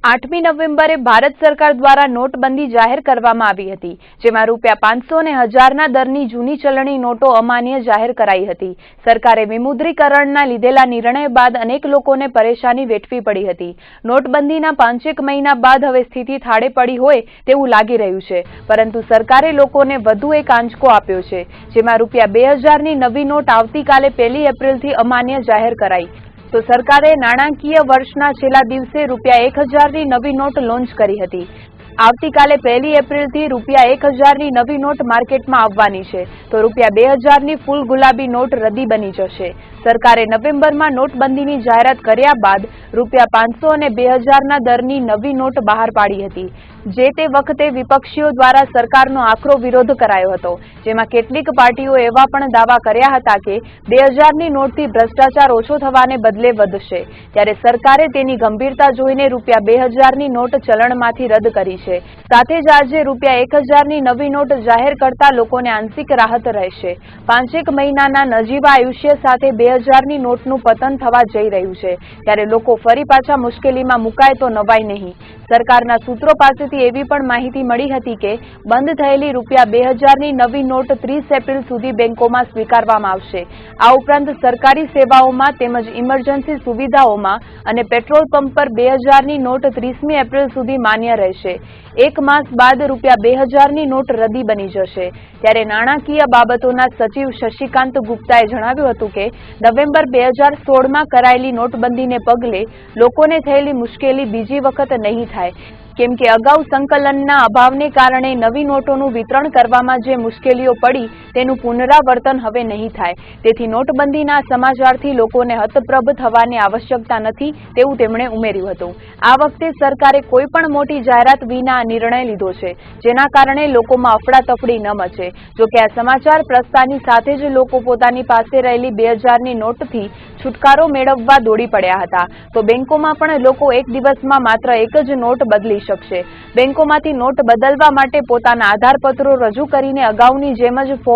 8મી નવેમ્બરે ભારત સરકાર દ્વારા નોટબંધી જાહેર કરવામાં આવી હતી, જેમાં ₹500 અને 1000ના દરની જૂની ચલણી નોટો અમાન્ય જાહેર કરાઈ હતી. સરકારે વિમુદ્રીકરણના લીધેલા નિર્ણય બાદ અનેક લોકોને પરેશાની વેઠવી પડી હતી. નોટબંધીના 5-1 મહિના બાદ હવે સ્થિતિ થાળે પડી હોય તેવું લાગી રહ્યું છે, પરંતુ સરકારે લોકોને વધુ એક આંચકો આપ્યો છે, જેમાં ₹2000ની નવી નોટ આવતીકાલે 1 એપ્રિલથી અમાન્ય જાહેર કરાઈ. તો સરકારે નાણાકીય વર્ષના છેલ્લા દિવસે ₹1000ની નવી નોટ લોન્ચ કરી હતી. આવતીકાલે 1 એપ્રિલથી ₹1000ની નવી નોટ માર્કેટમાં આવવાની છે, તો ₹2000ની ફૂલ ગુલાબી નોટ રદ્દી બની જશે. સરકારે નવેમ્બરમાં નોટબંધીની જાહેરાત કર્યા બાદ ₹500 અને 2000ના દરની નવી નોટ બહાર પાડી હતી. જે તે વખતે વિપક્ષીઓ દ્વારા સરકારનો આકરો વિરોધ કરાયો હતો, જેમાં કેટલીક પાર્ટીઓ એવા પણ દાવા કર્યા હતા કે 2000ની નોટથી ભ્રષ્ટાચાર ઓછો થવાને બદલે વધશે. ત્યારે સરકારે તેની ગંભીરતા જોઈને ₹2000ની નોટ ચલણમાંથી રદ કરી છે. સાથે જ આજે ₹1000ની નવી નોટ જાહેર કરતા લોકોને આંશિક રાહત રહેશે. 5-1 મહિનાના નજીવા આયુષ્ય સાથે 2000ની નોટનું પતન થવા જઈ રહ્યું છે, ત્યારે લોકો ફરી પાછા મુશ્કેલીમાં મુકાય તો નવાય નહીં. સરકારના સૂત્રો પાસેથી એવી પણ માહિતી મળી હતી કે બંધ થયેલી ₹2000ની નવી નોટ 30 એપ્રિલ સુધી બેંકોમાં સ્વીકારવામાં આવશે. આ ઉપરાંત સરકારી સેવાઓમાં તેમજ ઇમરજન્સી સુવિધાઓમાં અને પેટ્રોલ પંપ પર 2000ની નોટ 30મી એપ્રિલ સુધી માન્ય રહેશે. 1 માસ બાદ ₹2000ની નોટ રદ્દી બની જશે. ત્યારે નાણાકીય બાબતોના સચિવ શશિકાંત ગુપ્તાએ જણાવ્યું હતું કે નવેમ્બર 2016માં કરાયેલી નોટબંધીને પગલે લોકોને થયેલી મુશ્કેલી બીજી વખત નહીં થાય, કેમ કે અગાઉ સંકલનના અભાવને કારણે નવી નોટોનું વિતરણ કરવામાં જે મુશ્કેલીઓ પડી તેનું પુનરાવર્તન હવે નહીં થાય. તેથી નોટબંધીના સમાચારથી લોકોને હતપ્રભ થવાની આવશ્યકતા નથી તેવું તેમણે ઉમેર્યું હતું. આ વખતે સરકારે કોઈ પણ મોટી જાહેરાત વિના આ નિર્ણય લીધો છે, જેના કારણે લોકોમાં અફડાતફડી ન મચે. જોકે આ સમાચાર પ્રસતાની સાથે જ લોકો પોતાની પાસે રહેલી 2000ની નોટથી છુટકારો મેળવવા દોડી પડ્યા હતા. તો બેંકોમાં પણ લોકો એક દિવસમાં માત્ર એક જ નોટ બદલી શકશે. બેંકોમાંથી નોટ બદલવા માટે પોતાના આધારપત્રો રજૂ કરીને અગાઉની જેમ જ ફોર્મ